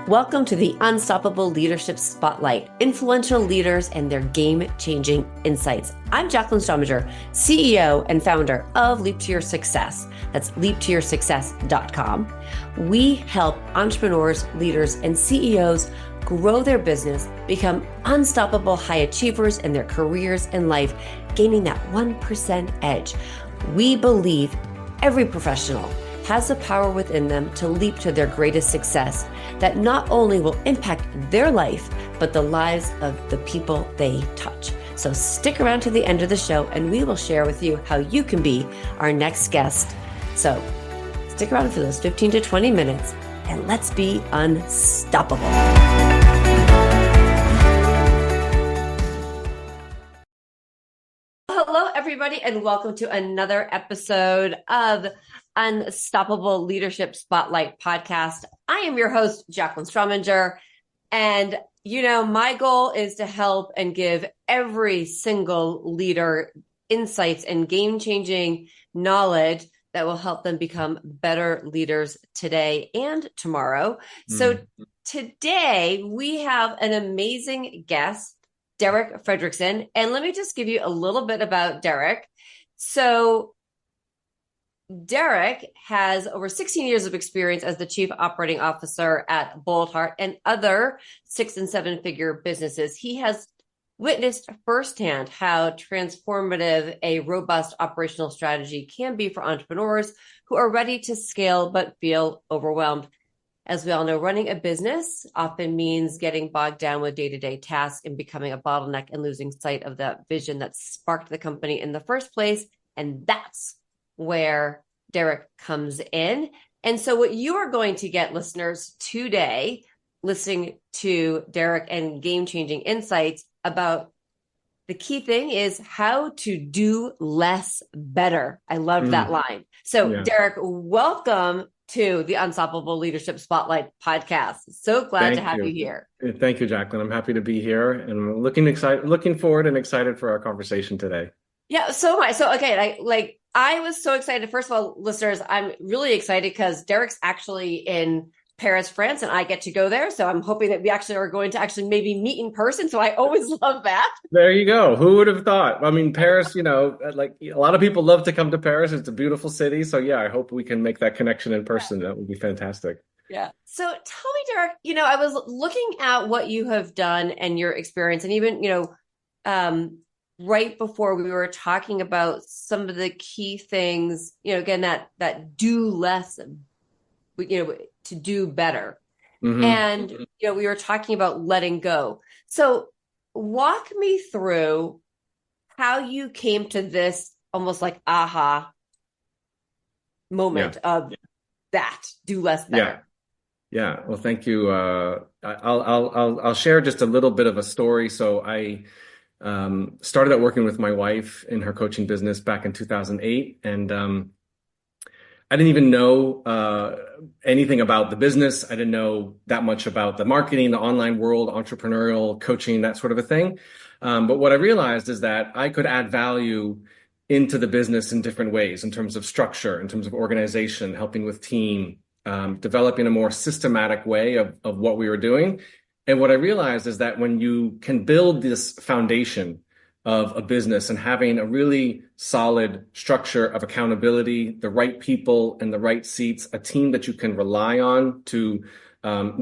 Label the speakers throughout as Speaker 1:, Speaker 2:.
Speaker 1: Welcome to the Unstoppable Leadership Spotlight, influential leaders and their game-changing insights. I'm Jacqueline Strominger, CEO and founder of Leap to Your Success. That's leaptoyoursuccess.com. We help entrepreneurs, leaders, and CEOs grow their business, become unstoppable high achievers in their careers and life, gaining that 1% edge. We believe every professional has the power within them to leap to their greatest success that not only will impact their life, but the lives of the people they touch. So stick around to the end of the show and we will share with you how you can be our next guest. So stick around for those 15 to 20 minutes and let's be unstoppable. Hello, everybody, and welcome to another episode of Unstoppable Leadership Spotlight Podcast. I am your host, Jacqueline Strominger, and my goal is to help and give every single leader insights and game-changing knowledge that will help them become better leaders today and tomorrow. So today we have an amazing guest, Derek Fredrickson. And let me just give you a little bit about Derek. So Derek has over 16 years of experience as the chief operating officer at Boldheart and other 6- and 7-figure businesses. He has witnessed firsthand how transformative a robust operational strategy can be for entrepreneurs who are ready to scale but feel overwhelmed. As we all know, running a business often means getting bogged down with day-to-day tasks and becoming a bottleneck and losing sight of that vision that sparked the company in the first place. And that's where Derek comes in. And so what you are going to get, listeners, today, listening to Derek and game-changing insights about the key thing is how to do less better. I love that line. So Derek, welcome to the Unstoppable Leadership Spotlight Podcast. So glad to have you here.
Speaker 2: Thank you, Jacqueline. I'm happy to be here and looking forward and excited for our conversation today.
Speaker 1: Yeah, so am I. So, okay, I was so excited. First of all, listeners, I'm really excited because Derek's actually in Paris, France, and I get to go there. So I'm hoping that we actually are going to actually maybe meet in person. So I always love that.
Speaker 2: There you go. Who would have thought? I mean, Paris, a lot of people love to come to Paris. It's a beautiful city. So yeah, I hope we can make that connection in person. That would be fantastic.
Speaker 1: Yeah. So tell me, Derek, I was looking at what you have done and your experience, and even, right before we were talking about some of the key things, again, that do less, to do better. And, we were talking about letting go. So walk me through how you came to this almost like aha moment of that do less better.
Speaker 2: Yeah. Well, thank you. I'll share just a little bit of a story. So I started out working with my wife in her coaching business back in 2008. And I didn't even know anything about the business. I didn't know that much about the marketing, the online world, entrepreneurial coaching, that sort of a thing. But what I realized is that I could add value into the business in different ways, in terms of structure, in terms of organization, helping with team, developing a more systematic way of what we were doing. And what I realized is that when you can build this foundation of a business and having a really solid structure of accountability, the right people in the right seats, a team that you can rely on to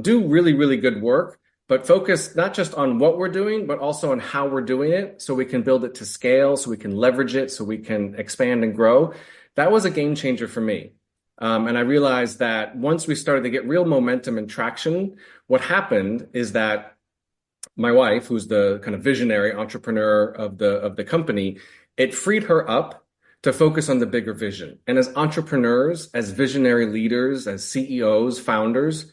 Speaker 2: do really, really good work, but focus not just on what we're doing, but also on how we're doing it so we can build it to scale, so we can leverage it, so we can expand and grow. That was a game changer for me. And I realized that once we started to get real momentum and traction, what happened is that my wife, who's the kind of visionary entrepreneur of the company, it freed her up to focus on the bigger vision. And as entrepreneurs, as visionary leaders, as CEOs, founders,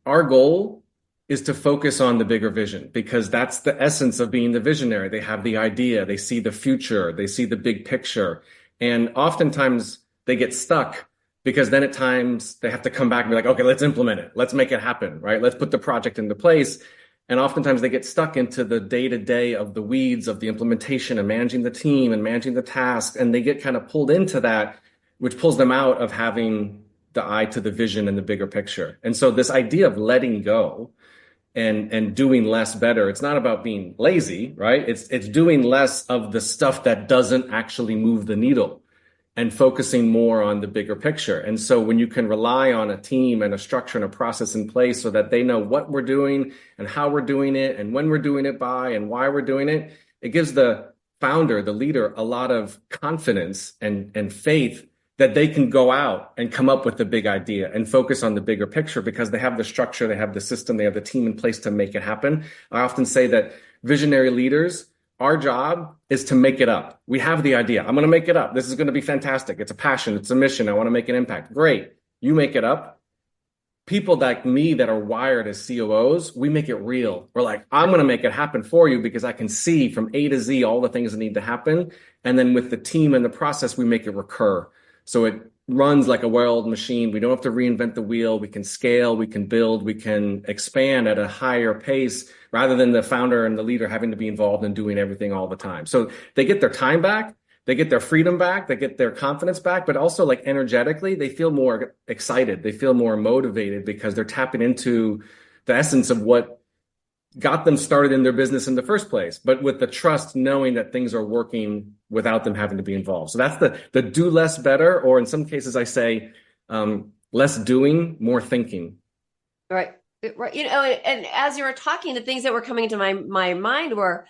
Speaker 2: our goal is to focus on the bigger vision because that's the essence of being the visionary. They have the idea, they see the future, they see the big picture. And oftentimes they get stuck because then at times they have to come back and be like, okay, let's implement it. Let's make it happen, right? Let's put the project into place. And oftentimes they get stuck into the day-to-day of the weeds of the implementation and managing the team and managing the task. And they get kind of pulled into that, which pulls them out of having the eye to the vision and the bigger picture. And so this idea of letting go and doing less better, it's not about being lazy, right? It's doing less of the stuff that doesn't actually move the needle and focusing more on the bigger picture. And so when you can rely on a team and a structure and a process in place so that they know what we're doing and how we're doing it and when we're doing it by and why we're doing it, it gives the founder, the leader, a lot of confidence and faith that they can go out and come up with the big idea and focus on the bigger picture because they have the structure, they have the system, they have the team in place to make it happen. I often say that visionary leaders, our job is to make it up. We have the idea. I'm going to make it up. This is going to be fantastic. It's a passion. It's a mission. I want to make an impact. Great. You make it up. People like me that are wired as COOs, we make it real. We're like, I'm going to make it happen for you because I can see from A to Z all the things that need to happen. And then with the team and the process, we make it recur. So it runs like a well-oiled machine. We don't have to reinvent the wheel. We can scale, we can build, we can expand at a higher pace rather than the founder and the leader having to be involved in doing everything all the time. So they get their time back, they get their freedom back, they get their confidence back, but also like energetically, they feel more excited. They feel more motivated because they're tapping into the essence of what got them started in their business in the first place, but with the trust, knowing that things are working without them having to be involved. So that's the do less better, or in some cases I say less doing, more thinking.
Speaker 1: Right. Right. And as you were talking, the things that were coming into my mind were,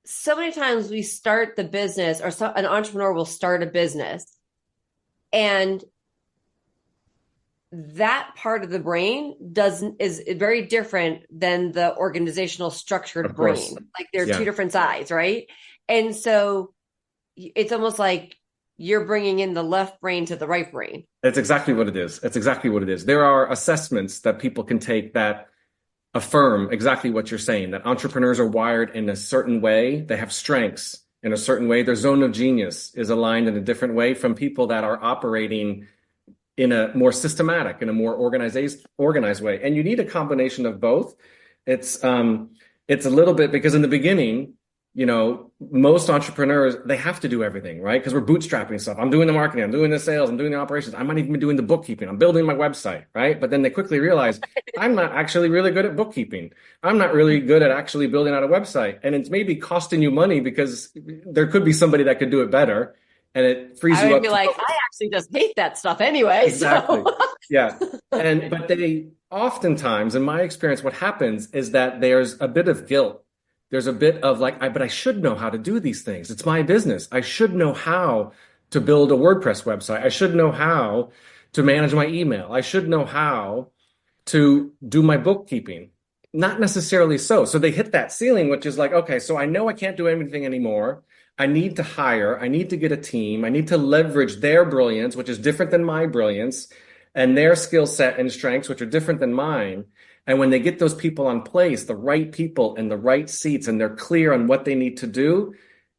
Speaker 1: so many times we start the business or an entrepreneur will start a business and that part of the brain is very different than the organizational structured brain. Like they're two different sides, right? And so it's almost like you're bringing in the left brain to the right brain.
Speaker 2: That's exactly what it is. That's exactly what it is. There are assessments that people can take that affirm exactly what you're saying, that entrepreneurs are wired in a certain way. They have strengths in a certain way. Their zone of genius is aligned in a different way from people that are operating in a more systematic, in a more organized way. And you need a combination of both. It's a little bit because in the beginning, most entrepreneurs, they have to do everything, right? Because we're bootstrapping stuff. I'm doing the marketing, I'm doing the sales, I'm doing the operations. I might even be doing the bookkeeping. I'm building my website, right? But then they quickly realize I'm not actually really good at bookkeeping. I'm not really good at actually building out a website. And it's maybe costing you money because there could be somebody that could do it better. And it frees you up.
Speaker 1: I would be like, I actually just hate that stuff anyway.
Speaker 2: Exactly.
Speaker 1: So.
Speaker 2: Yeah. But they oftentimes, in my experience, what happens is that there's a bit of guilt. There's a bit of like, but I should know how to do these things. It's my business. I should know how to build a WordPress website. I should know how to manage my email. I should know how to do my bookkeeping. Not necessarily so. So they hit that ceiling, which is like, okay, so I know I can't do anything anymore. I need to hire, I need to get a team, I need to leverage their brilliance, which is different than my brilliance, and their skill set and strengths, which are different than mine. And when they get those people in place, the right people in the right seats, and they're clear on what they need to do,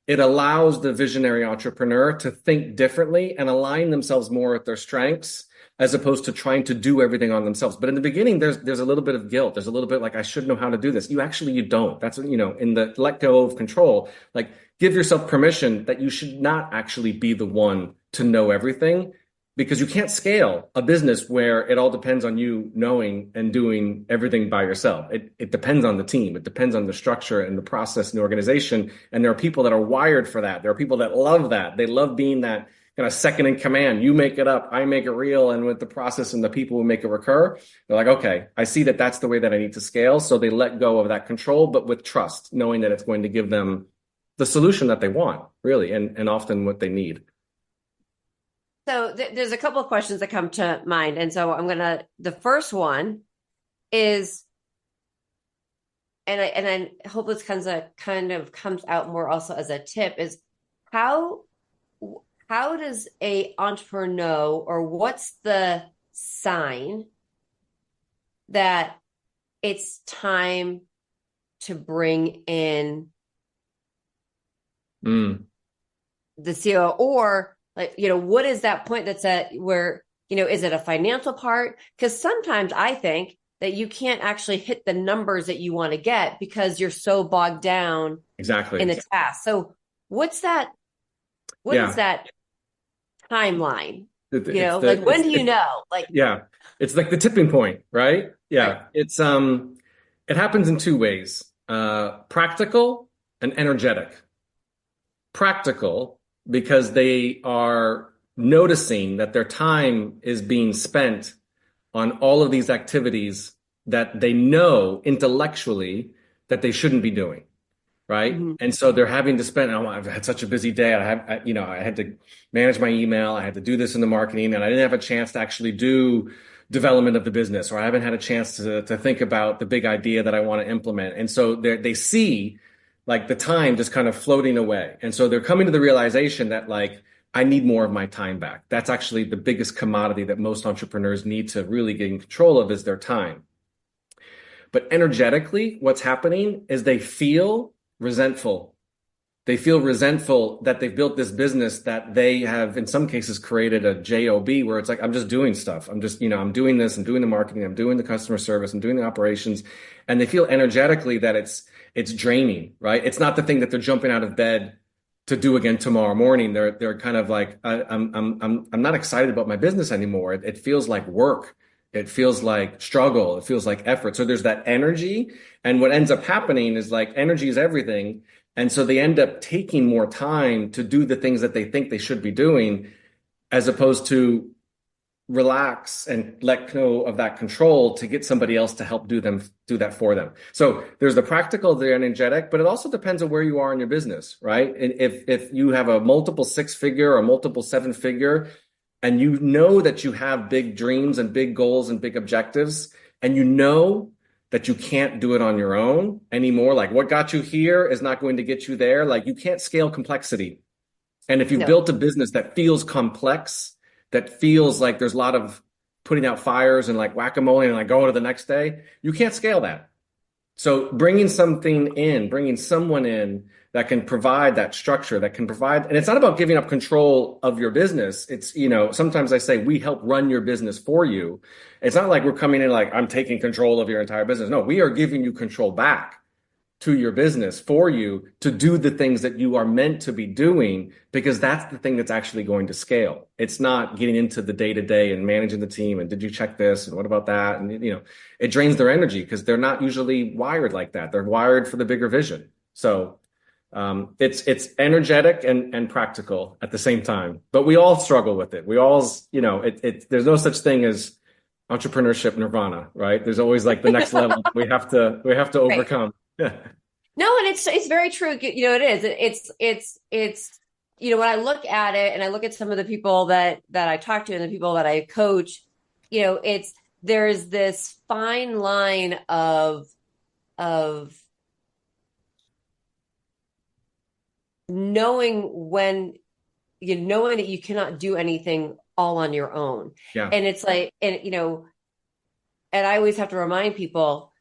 Speaker 2: it allows the visionary entrepreneur to think differently and align themselves more with their strengths as opposed to trying to do everything on themselves. But in the beginning, there's a little bit of guilt. There's a little bit like, I should know how to do this. You don't. That's, in the let go of control, like give yourself permission that you should not actually be the one to know everything, because you can't scale a business where it all depends on you knowing and doing everything by yourself. It depends on the team. It depends on the structure and the process and the organization. And there are people that are wired for that. There are people that love that. They love being that kind of second in command. You make it up, I make it real. And with the process and the people who make it recur, they're like, okay, I see that that's the way that I need to scale. So they let go of that control, but with trust, knowing that it's going to give them the solution that they want, really, and often what they need.
Speaker 1: So there's a couple of questions that come to mind. And so the first one is, and I hope this kind of comes out more also as a tip, is how does a entrepreneur know, or what's the sign that it's time to bring in the CEO, or like, what is that point that's at where, is it a financial part? Because sometimes I think that you can't actually hit the numbers that you want to get because you're so bogged down in the task. So what's that? What is that timeline?
Speaker 2: It's
Speaker 1: Like,
Speaker 2: the
Speaker 1: when do you know? Like,
Speaker 2: yeah, it's like the tipping point, right?
Speaker 1: right.
Speaker 2: Yeah, it happens in two ways: practical and energetic. Practical because they are noticing that their time is being spent on all of these activities that they know intellectually that they shouldn't be doing, right?
Speaker 1: Mhm.
Speaker 2: And so they're having to spend, oh, I've had such a busy day. I had to manage my email. I had to do this in the marketing, and I didn't have a chance to actually do development of the business, or I haven't had a chance to think about the big idea that I want to implement. And so they see like the time just kind of floating away. And so they're coming to the realization that like, I need more of my time back. That's actually the biggest commodity that most entrepreneurs need to really get in control of is their time. But energetically, what's happening is they feel resentful. They feel resentful that they've built this business that they have, in some cases, created a job where it's like, I'm just doing stuff. I'm just, I'm doing this, I'm doing the marketing, I'm doing the customer service, I'm doing the operations. And they feel energetically that it's draining, right? It's not the thing that they're jumping out of bed to do again tomorrow morning. They're kind of like, I'm not excited about my business anymore. It feels like work. It feels like struggle. It feels like effort. So there's that energy. And what ends up happening is like energy is everything. And so they end up taking more time to do the things that they think they should be doing, as opposed to relax and let go of that control to get somebody else to help do that for them. So there's the practical, the energetic, but it also depends on where you are in your business, right? And if you have a multiple 6-figure or multiple 7-figure, and you know that you have big dreams and big goals and big objectives, and you know that you can't do it on your own anymore, like what got you here is not going to get you there. Like you can't scale complexity. And if you've
Speaker 1: No.
Speaker 2: built a business that feels complex, that feels like there's a lot of putting out fires and like whack-a-mole and like going to the next day, you can't scale that. So bringing someone in that can provide that structure, that can provide, and it's not about giving up control of your business. It's, sometimes I say we help run your business for you. It's not like we're coming in like, I'm taking control of your entire business. No, we are giving you control back to your business for you to do the things that you are meant to be doing, because that's the thing that's actually going to scale. It's not getting into the day-to-day and managing the team and did you check this and what about that? And it drains their energy because they're not usually wired like that. They're wired for the bigger vision. So it's energetic and practical at the same time, but we all struggle with it. We all, there's no such thing as entrepreneurship nirvana, right? There's always like the next level we have to
Speaker 1: Right.
Speaker 2: overcome.
Speaker 1: No, and it's very true. It is. It's when I look at it and I look at some of the people that I talk to and the people that I coach, there's this fine line of knowing knowing that you cannot do anything all on your own.
Speaker 2: Yeah.
Speaker 1: And it's like, and I always have to remind people,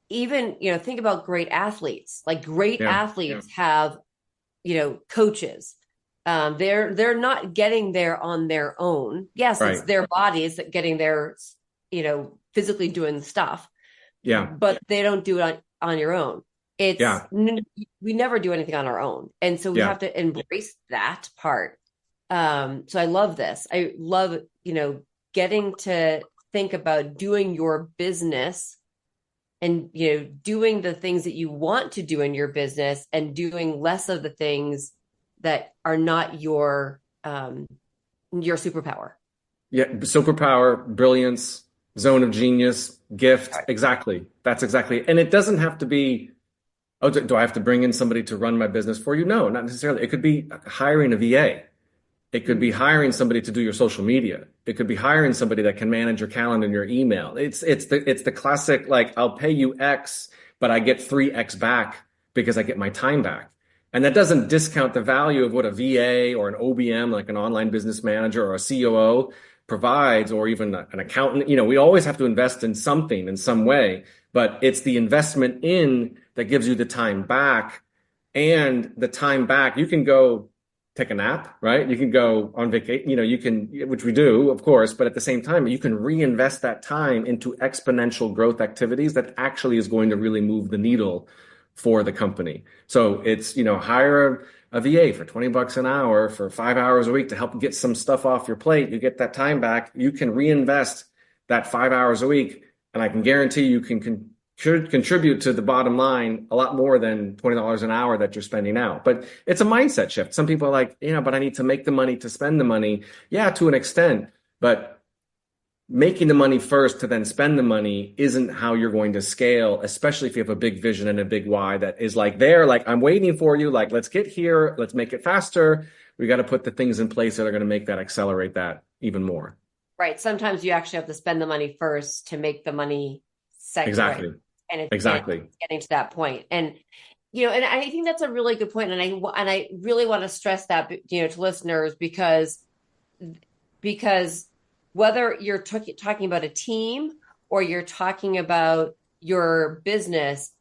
Speaker 1: even think about great athletes. Like great athletes have coaches. They're not getting there on their own. Yes,
Speaker 2: Right.
Speaker 1: it's their bodies that getting there, physically doing the stuff.
Speaker 2: Yeah.
Speaker 1: But they don't do it on your own. We never do anything on our own, and so we have to embrace that part. So I love this. I love getting to think about doing your business and doing the things that you want to do in your business and doing less of the things that are not your superpower.
Speaker 2: Yeah, superpower, brilliance, zone of genius, gift. Right. Exactly. That's exactly. And it doesn't have to be, oh, do I have to bring in somebody to run my business for you? No, not necessarily. It could be hiring a VA. It could be hiring somebody to do your social media. It could be hiring somebody that can manage your calendar and your email. It's the classic, like, I'll pay you X, but I get 3X back because I get my time back. And that doesn't discount the value of what a VA or an OBM, like an online business manager or a COO provides, or even an accountant. We always have to invest in something in some way, but it's the investment in that gives you the time back. And the time back, you can go take a nap, right? You can go on vacation, you can, which we do, of course, but at the same time, you can reinvest that time into exponential growth activities that actually is going to really move the needle for the company. So it's, hire a VA for 20 bucks an hour for 5 hours a week to help get some stuff off your plate. You get that time back. You can reinvest that 5 hours a week. And I can guarantee you can should contribute to the bottom line a lot more than $20 an hour that you're spending out. But it's a mindset shift. Some people are like, but I need to make the money to spend the money. Yeah, to an extent, but making the money first to then spend the money isn't how you're going to scale, especially if you have a big vision and a big why that is like I'm waiting for you. Like, let's get here. Let's make it faster. We got to put the things in place that are going to make that accelerate that even more.
Speaker 1: Right. Sometimes you actually have to spend the money first to make the money second.
Speaker 2: Exactly.
Speaker 1: Right? And it's getting to that point. And, and I think that's a really good point. And I really want to stress that, to listeners, because whether you're talking about a team or you're talking about your business,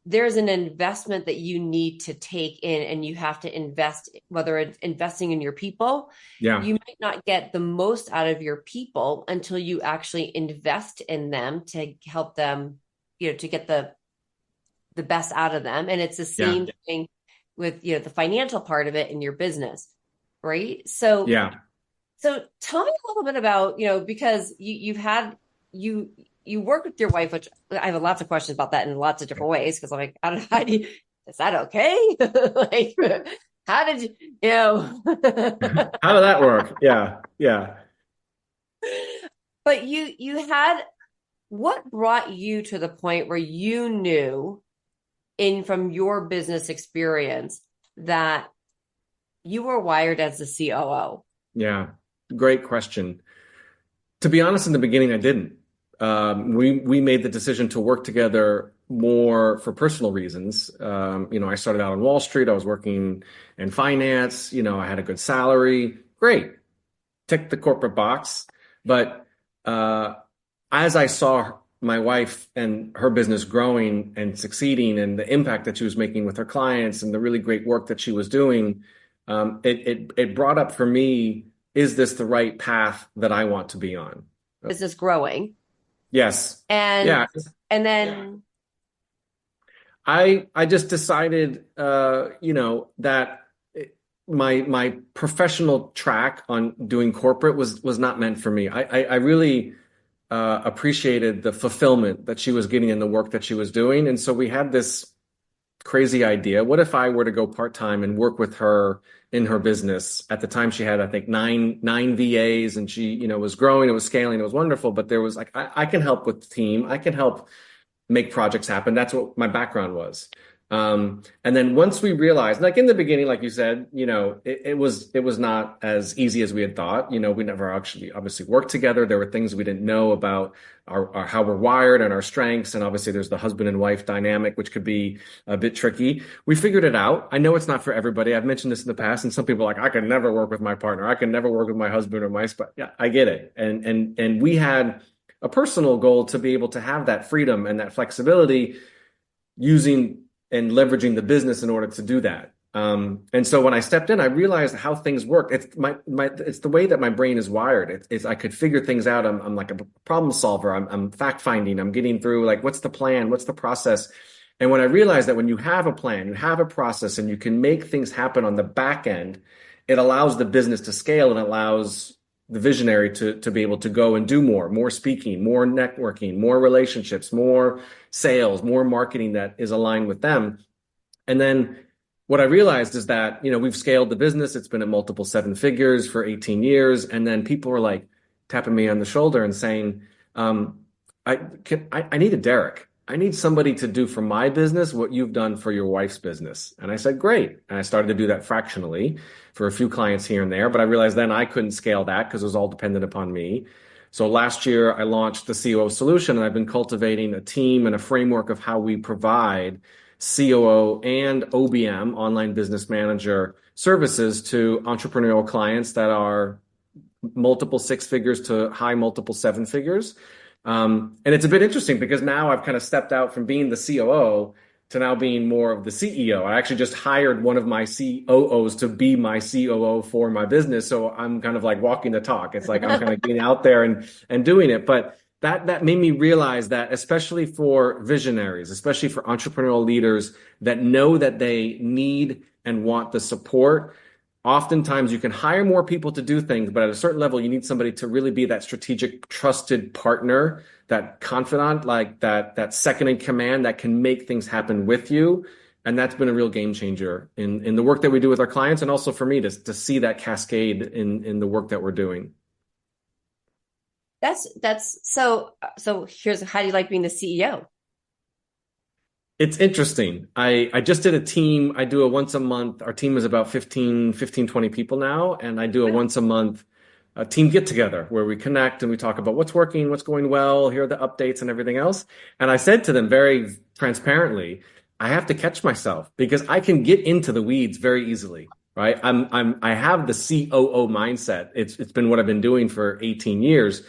Speaker 1: there's an investment that you need to take in, and you have to invest, whether it's investing in your people.
Speaker 2: Yeah.
Speaker 1: You might not get the most out of your people until you actually invest in them to help them, to get the best out of them. And it's the same thing with, the financial part of it in your business. Right. So, So tell me a little bit about, because you work with your wife, which I have lots of questions about that in lots of different ways. Cause I'm like, is that okay? Like, how did how
Speaker 2: did that work? Yeah. Yeah.
Speaker 1: But what brought you to the point where you knew from your business experience that you were wired as the COO?
Speaker 2: Yeah. Great question. To be honest, in the beginning, I didn't. We made the decision to work together more for personal reasons. I started out on Wall Street. I was working in finance. I had a good salary. Great. Ticked the corporate box. But as I saw my wife and her business growing and succeeding, and the impact that she was making with her clients and the really great work that she was doing, it brought up for me, is this the right path that I want to be on?
Speaker 1: Business growing.
Speaker 2: Yes.
Speaker 1: And then
Speaker 2: I just decided, that my professional track on doing corporate was not meant for me. I really appreciated the fulfillment that she was getting in the work that she was doing. And so we had this crazy idea. What if I were to go part-time and work with her in her business? At the time, she had, I think, nine VAs, and she, was growing, it was scaling, it was wonderful. But there was I can help with the team. I can help make projects happen. That's what my background was. And then once we realized, like in the beginning, like you said, it was not as easy as we had thought. We never actually obviously worked together. There were things we didn't know about our how we're wired and our strengths. And obviously there's the husband and wife dynamic, which could be a bit tricky. We figured it out. I know it's not for everybody. I've mentioned this in the past, and some people are like, I could never work with my partner. I could never work with my husband or my spouse. Yeah, I get it. And we had a personal goal to be able to have that freedom and that flexibility using and leveraging the business in order to do that. And so when I stepped in, I realized how things work. It's it's the way that my brain is wired. It's I could figure things out. I'm like a problem solver. I'm fact finding. I'm getting through, like, what's the plan? What's the process? And when I realized that when you have a plan, you have a process, and you can make things happen on the back end, it allows the business to scale, and allows the visionary to be able to go and do more speaking, more networking, more relationships, more sales, more marketing that is aligned with them. And then what I realized is that, we've scaled the business. It's been at multiple seven figures for 18 years. And then people were like tapping me on the shoulder and saying, I need a Derek. I need somebody to do for my business what you've done for your wife's business. And I said, great. And I started to do that fractionally for a few clients here and there. But I realized then I couldn't scale that because it was all dependent upon me. So last year I launched the COO solution, and I've been cultivating a team and a framework of how we provide COO and OBM, online business manager services, to entrepreneurial clients that are multiple six figures to high multiple seven figures. And it's a bit interesting because now I've kind of stepped out from being the COO to now being more of the CEO. I actually just hired one of my COOs to be my COO for my business. So I'm kind of like walking the talk. It's like I'm kind of getting out there and doing it. But that made me realize that, especially for visionaries, especially for entrepreneurial leaders that know that they need and want the support. Oftentimes you can hire more people to do things, but at a certain level, you need somebody to really be that strategic, trusted partner, that confidant, like that second in command that can make things happen with you. And that's been a real game changer in the work that we do with our clients, and also for me to see that cascade in the work that we're doing.
Speaker 1: That's so here's how do you like being the CEO?
Speaker 2: It's interesting. I just did a team. I do a once a month. Our team is about 20 people now. And I do a once a month team get together where we connect and we talk about what's working, what's going well, here are the updates and everything else. And I said to them very transparently, I have to catch myself because I can get into the weeds very easily, right? I have the COO mindset. It's been what I've been doing for 18 years.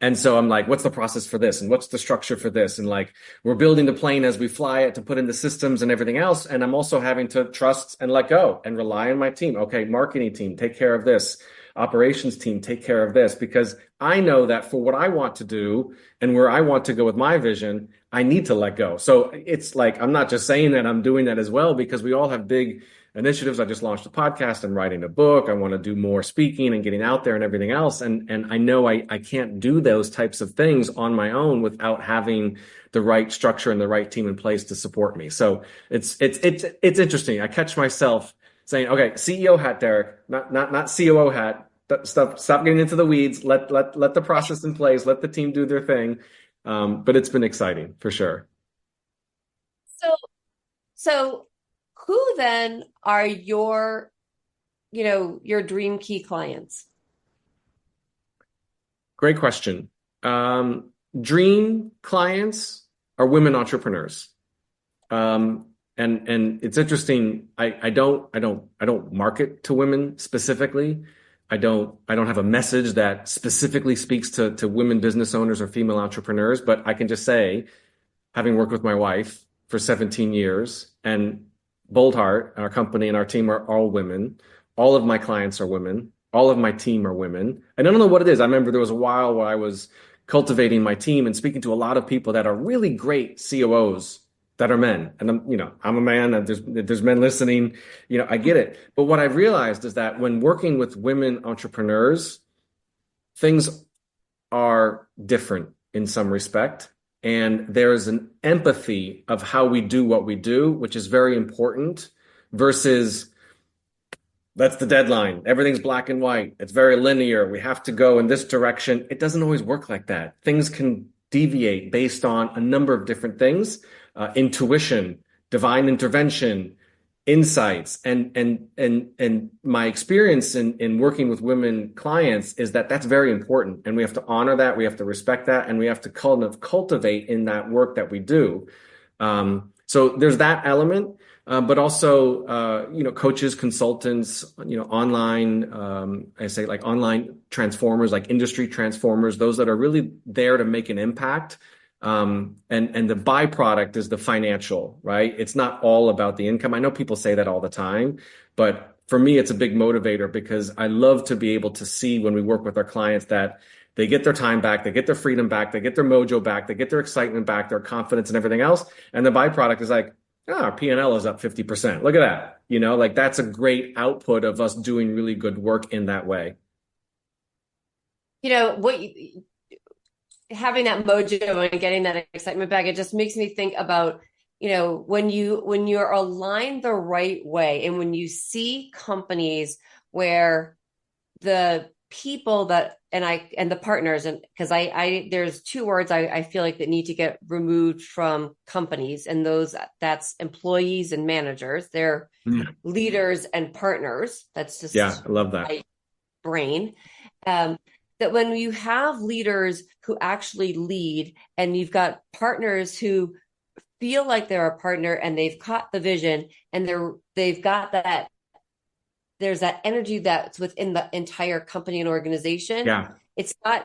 Speaker 2: And so I'm like, what's the process for this? And what's the structure for this? And like, we're building the plane as we fly it to put in the systems and everything else. And I'm also having to trust and let go and rely on my team. Okay, marketing team, take care of this. Operations team, take care of this. Because I know that for what I want to do and where I want to go with my vision, I need to let go. So it's like, I'm not just saying that, I'm doing that as well, because we all have big initiatives. I just launched a podcast. I'm writing a book. I want to do more speaking and getting out there and everything else. And I know I can't do those types of things on my own without having the right structure and the right team in place to support me. So it's interesting. I catch myself saying, okay, CEO hat, Derek, not COO hat. Stop getting into the weeds. Let the process in place. Let the team do their thing. But it's been exciting for sure.
Speaker 1: So who then are your dream key clients?
Speaker 2: Great question. Dream clients are women entrepreneurs. And it's interesting. I don't market to women specifically. I don't have a message that specifically speaks to women business owners or female entrepreneurs, but I can just say, having worked with my wife for 17 years, and Bold Heart, our company and our team are all women. All of my clients are women. All of my team are women. And I don't know what it is. I remember there was a while where I was cultivating my team and speaking to a lot of people that are really great COOs that are men. And I'm a man, and there's men listening, I get it. But what I've realized is that when working with women entrepreneurs, things are different in some respect. And there's an empathy of how we do what we do, which is very important, versus that's the deadline. Everything's black and white. It's very linear. We have to go in this direction. It doesn't always work like that. Things can deviate based on a number of different things, intuition, divine intervention, insights. And my experience in working with women clients is that that's very important. And we have to honor that. We have to respect that. And we have to cultivate in that work that we do. So there's that element. But also, coaches, consultants, online, I say like online transformers, like industry transformers, those that are really there to make an impact. And the byproduct is the financial, right? It's not all about the income. I know people say that all the time, but for me, it's a big motivator because I love to be able to see when we work with our clients that they get their time back, they get their freedom back, they get their mojo back, they get their excitement back, their confidence and everything else. And the byproduct is like, our P&L is up 50%. Look at that. Like that's a great output of us doing really good work in that way.
Speaker 1: Having that mojo and getting that excitement back, it just makes me think about, when you're aligned the right way, and when you see companies where the people that and the partners, and because I there's two words I feel like that need to get removed from companies, and that's employees and managers. They're leaders and partners. That's just
Speaker 2: I love that.
Speaker 1: my brain. That when you have leaders who actually lead, and you've got partners who feel like they're a partner and they've caught the vision, and they've got that, there's that energy that's within the entire company and organization.
Speaker 2: Yeah.
Speaker 1: It's not,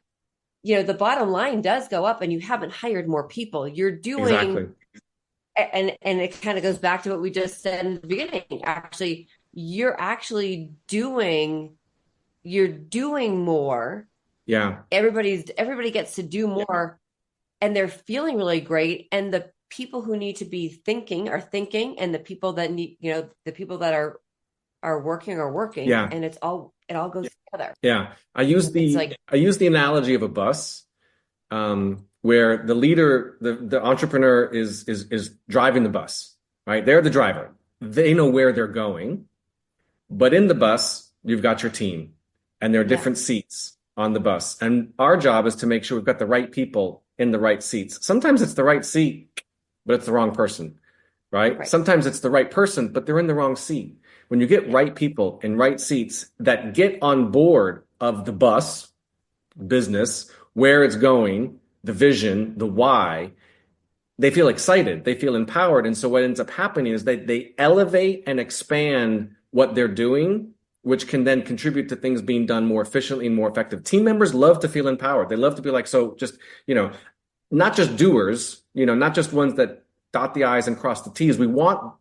Speaker 1: the bottom line does go up, and you haven't hired more people. You're doing,
Speaker 2: exactly.
Speaker 1: And it kind of goes back to what we just said in the beginning. Actually, you're doing more.
Speaker 2: Yeah.
Speaker 1: Everybody gets to do more, and they're feeling really great. And the people who need to be thinking are thinking, and the people that need, the people that are are working,
Speaker 2: Yeah.
Speaker 1: and it all goes together.
Speaker 2: Yeah.
Speaker 1: It's like,
Speaker 2: I use the analogy of a bus, where the leader, the entrepreneur is driving the bus, right? They're the driver. They know where they're going, but in the bus, you've got your team, and there are
Speaker 1: yeah,
Speaker 2: different seats on the bus. And our job is to make sure we've got the right people in the right seats. Sometimes it's the right seat, but it's the wrong person, right?
Speaker 1: right,
Speaker 2: Sometimes it's the right person, but they're in the wrong seat. When you get
Speaker 1: yeah,
Speaker 2: right people in right seats that get on board of the bus, business, where it's going, the vision, the why, they feel excited, they feel empowered. And so what ends up happening is they elevate and expand what they're doing, which can then contribute to things being done more efficiently and more effective. Team members love to feel empowered. They love to be like, so just, not just doers, not just ones that dot the I's and cross the T's. We want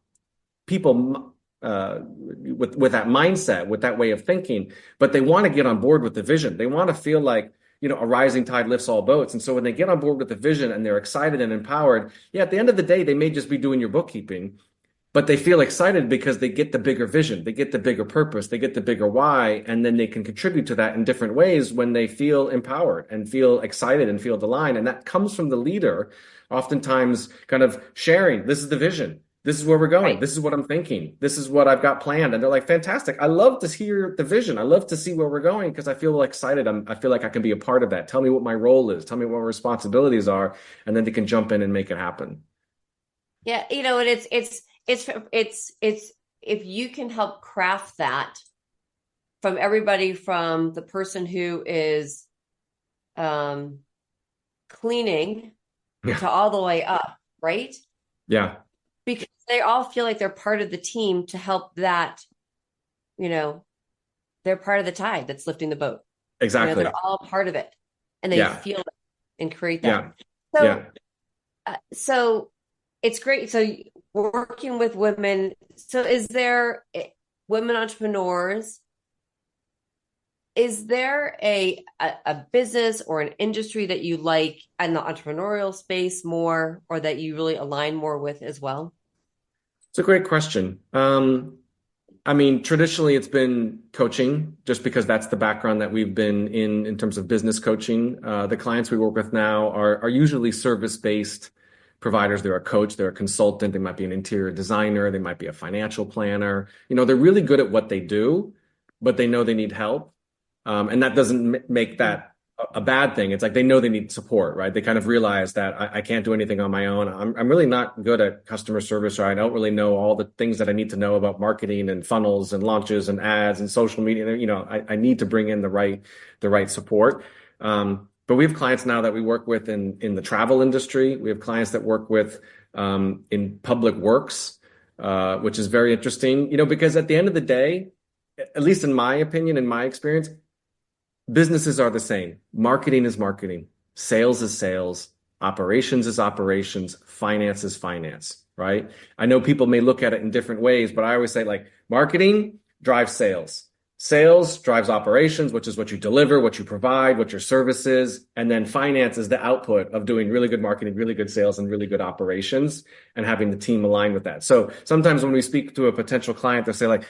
Speaker 2: people with that mindset, with that way of thinking, but they want to get on board with the vision. They want to feel like, a rising tide lifts all boats. And so when they get on board with the vision and they're excited and empowered, yeah, at the end of the day, they may just be doing your bookkeeping, but they feel excited because they get the bigger vision, they get the bigger purpose, they get the bigger why, and then they can contribute to that in different ways when they feel empowered and feel excited and feel the line. And that comes from the leader, oftentimes kind of sharing, this is the vision. This is where we're going.
Speaker 1: right.
Speaker 2: This is what I'm thinking. This is what I've got planned. And they're like, fantastic. I love to hear the vision. I love to see where we're going because I feel excited. I feel like I can be a part of that. Tell me what my role is. Tell me what my responsibilities are. And then they can jump in and make it happen.
Speaker 1: Yeah, and it's if you can help craft that from everybody, from the person who is cleaning
Speaker 2: Yeah.
Speaker 1: to all the way up, right?
Speaker 2: Yeah.
Speaker 1: Because they all feel like they're part of the team to help that, you know, they're part of the tide that's lifting the boat.
Speaker 2: Exactly.
Speaker 1: They're all part of it, and they
Speaker 2: Yeah.
Speaker 1: feel it and create
Speaker 2: Yeah.
Speaker 1: that. So,
Speaker 2: Yeah.
Speaker 1: so it's great. So working with women. So is there women entrepreneurs? Is there a business or an industry that you like in the entrepreneurial space more, or that you really align more with as well?
Speaker 2: It's a great question. I mean, traditionally it's been coaching just because that's the background that we've been in terms of business coaching. The clients we work with now are usually service-based providers. They're a coach, they're a consultant, they might be an interior designer, they might be a financial planner. They're really good at what they do, but they know they need help. And that doesn't make that a bad thing. It's like they know they need support, right? They kind of realize that I can't do anything on my own. I'm really not good at customer service, or I don't really know all the things that I need to know about marketing and funnels and launches and ads and social media. I need to bring in the right support. But we have clients now that we work with in the travel industry. We have clients that work with in public works, which is very interesting, because at the end of the day, at least in my opinion, in my experience, businesses are the same. Marketing is marketing. Sales is sales. Operations is operations. Finance is finance, right? I know people may look at it in different ways, but I always say marketing drives sales. Sales drives operations, which is what you deliver, what you provide, what your service is. And then finance is the output of doing really good marketing, really good sales, and really good operations, and having the team align with that. So sometimes when we speak to a potential client, they'll say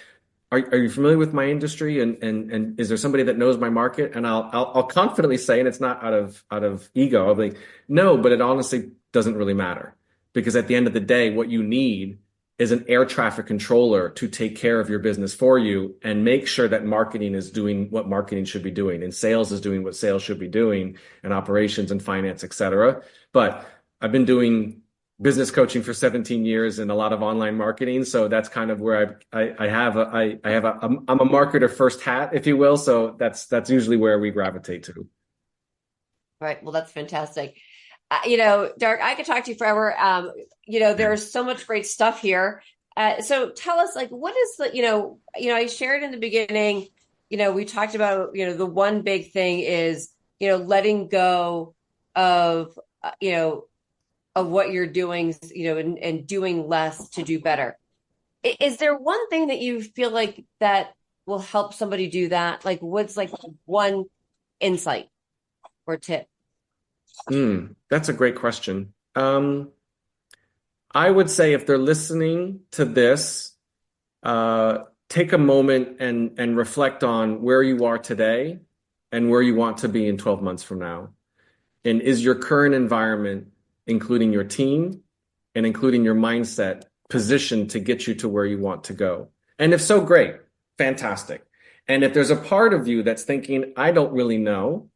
Speaker 2: are you familiar with my industry, and is there somebody that knows my market? And I'll confidently say, and it's not out of ego, I'll be like, no, but it honestly doesn't really matter, because at the end of the day, what you need is an air traffic controller to take care of your business for you and make sure that marketing is doing what marketing should be doing, and sales is doing what sales should be doing, and operations and finance, etc. But I've been doing business coaching for 17 years and a lot of online marketing. So that's kind of where I'm a marketer first hat, if you will. So that's usually where we gravitate to.
Speaker 1: Right. Well, that's fantastic. Derek, I could talk to you forever. There's so much great stuff here. So tell us, what is I shared in the beginning, we talked about, the one big thing is, letting go of, of what you're doing, and doing less to do better. Is there one thing that you feel like that will help somebody do that? What's one insight or tip?
Speaker 2: That's a great question. I would say if they're listening to this, take a moment and reflect on where you are today and where you want to be in 12 months from now. And is your current environment, including your team and including your mindset, positioned to get you to where you want to go? And if so, great, fantastic. And if there's a part of you that's thinking, I don't really know,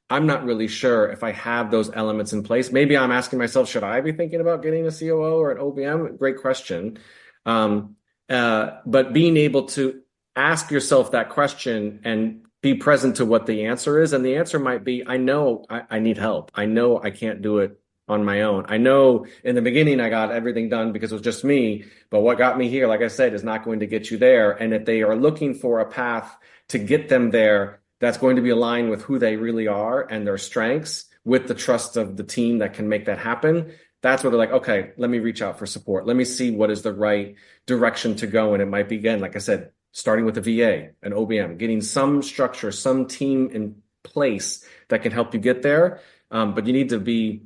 Speaker 2: I'm not really sure if I have those elements in place. Maybe I'm asking myself, should I be thinking about getting a COO or an OBM? Great question. But being able to ask yourself that question and be present to what the answer is. And the answer might be, I know I need help. I know I can't do it on my own. I know in the beginning I got everything done because it was just me, but what got me here, like I said, is not going to get you there. And if they are looking for a path to get them there, that's going to be aligned with who they really are and their strengths, with the trust of the team that can make that happen. That's where they're like, okay, let me reach out for support. Let me see what is the right direction to go. And it might be, again, like I said, starting with a VA, an OBM, getting some structure, some team in place that can help you get there. But you need to be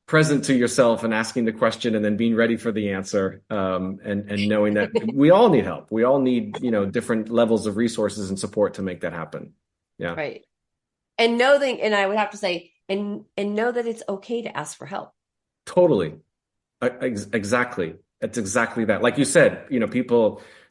Speaker 2: present to yourself and asking the question and then being ready for the answer, and knowing that we all need help. We all need, different levels of resources and support to make that happen. Yeah.
Speaker 1: Right. And know that, and I would have to say, and know that it's okay to ask for help.
Speaker 2: Totally. Exactly. It's exactly that. Like you said,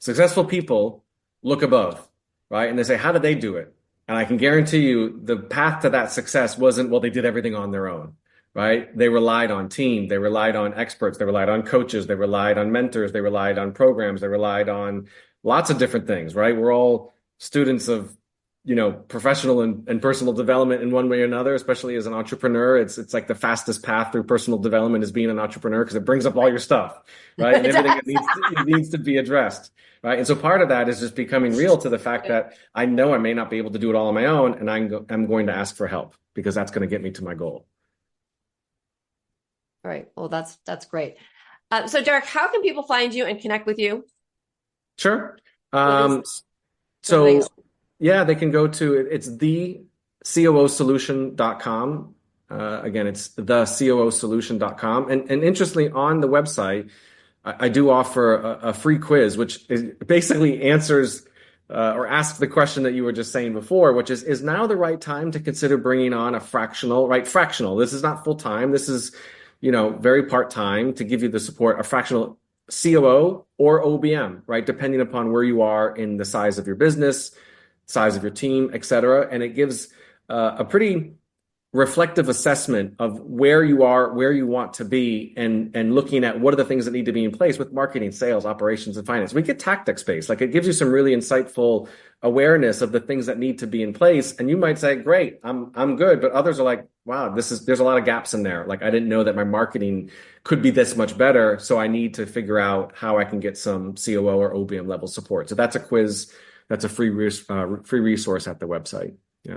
Speaker 2: successful people look above, right? And they say, how did they do it? And I can guarantee you the path to that success wasn't, well, they did everything on their own, right? They relied on team. They relied on experts. They relied on coaches. They relied on mentors. They relied on programs. They relied on lots of different things, right? We're all students of, professional and personal development in one way or another, especially as an entrepreneur. It's like the fastest path through personal development is being an entrepreneur, because it brings up all your stuff, right? And everything that needs to be addressed, right? And so part of that is just becoming real to the fact that I know I may not be able to do it all on my own, and I'm going to ask for help, because that's going to get me to my goal.
Speaker 1: Right. Well, that's great. So Derek, how can people find you and connect with you?
Speaker 2: Sure. So yeah, they can go to, it's thecoosolution.com. Again, it's thecoosolution.com. And interestingly, on the website, I do offer a free quiz, which basically answers or asks the question that you were just saying before, which is now the right time to consider bringing on a fractional, right? Fractional. This is not full time. This is, very part-time, to give you the support, a fractional COO or OBM, right? Depending upon where you are in the size of your business, size of your team, et cetera. And it gives a pretty reflective assessment of where you are, where you want to be, and looking at what are the things that need to be in place with marketing, sales, operations, and finance. We get tactics based. Like, it gives you some really insightful awareness of the things that need to be in place. And you might say, great, I'm good. But others are like, wow, there's a lot of gaps in there. Like, I didn't know that my marketing could be this much better. So I need to figure out how I can get some COO or OBM level support. So that's a quiz. That's a free resource at the website. Yeah.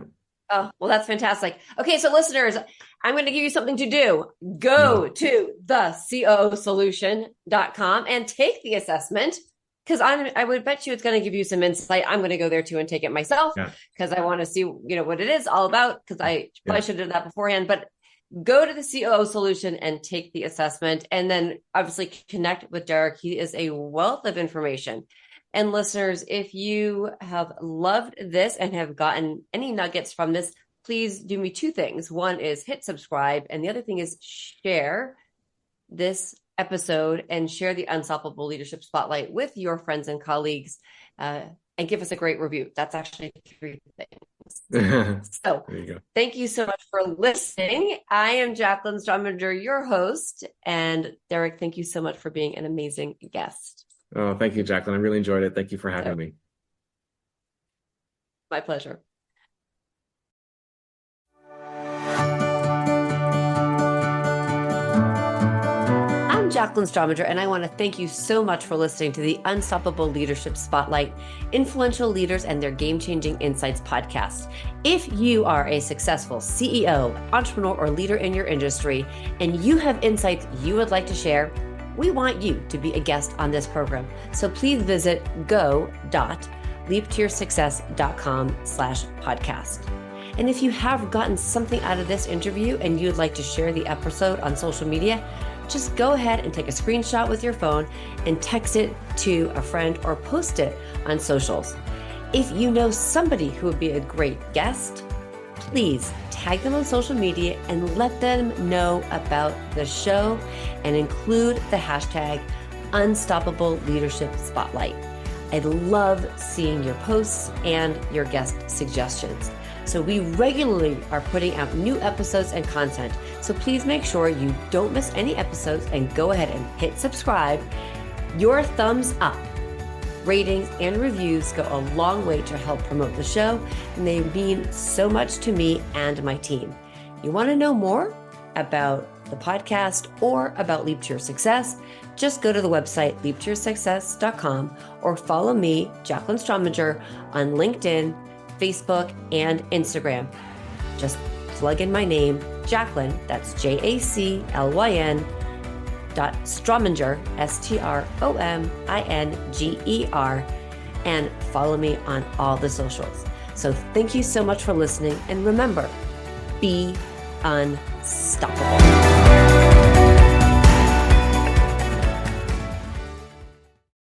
Speaker 1: Oh, well, that's fantastic. Okay, so listeners, I'm going to give you something to do. Go to thecoosolution.com and take the assessment, because I would bet you it's going to give you some insight. I'm going to go there too and take it myself, because I want to see, what it is all about, because I probably should have done that beforehand. But go to the COO Solution and take the assessment, and then obviously connect with Derek. He is a wealth of information. And listeners, if you have loved this and have gotten any nuggets from this, please do me two things. One is hit subscribe, and the other thing is share this episode and share the Unstoppable Leadership Spotlight with your friends and colleagues, and give us a great review. That's actually three things. So thank you so much for listening. I am Jacqueline Strominger, your host, and Derek, thank you so much for being an amazing guest.
Speaker 2: Oh, thank you, Jacqueline. I really enjoyed it. Thank you for having me.
Speaker 1: My pleasure. I'm Jacqueline Strominger, and I want to thank you so much for listening to the Unstoppable Leadership Spotlight, Influential Leaders and Their Game-Changing Insights podcast. If you are a successful CEO, entrepreneur, or leader in your industry, and you have insights you would like to share, we want you to be a guest on this program. So please visit go.leaptoyoursuccess.com/podcast. And if you have gotten something out of this interview and you'd like to share the episode on social media, just go ahead and take a screenshot with your phone and text it to a friend or post it on socials. If you know somebody who would be a great guest, please tag them on social media and let them know about the show and include the hashtag Unstoppable Leadership Spotlight. I love seeing your posts and your guest suggestions. So we regularly are putting out new episodes and content. So please make sure you don't miss any episodes and go ahead and hit subscribe. Your thumbs up, ratings, and reviews go a long way to help promote the show, and they mean so much to me and my team. You want to know more about the podcast or about Leap to Your Success? Just go to the website leaptoyoursuccess.com or follow me, Jacqueline Strominger, on LinkedIn, Facebook, and Instagram. Just plug in my name, Jacqueline, that's Jaclyn Strominger, Strominger, and follow me on all the socials. So thank you so much for listening, and remember, be unstoppable.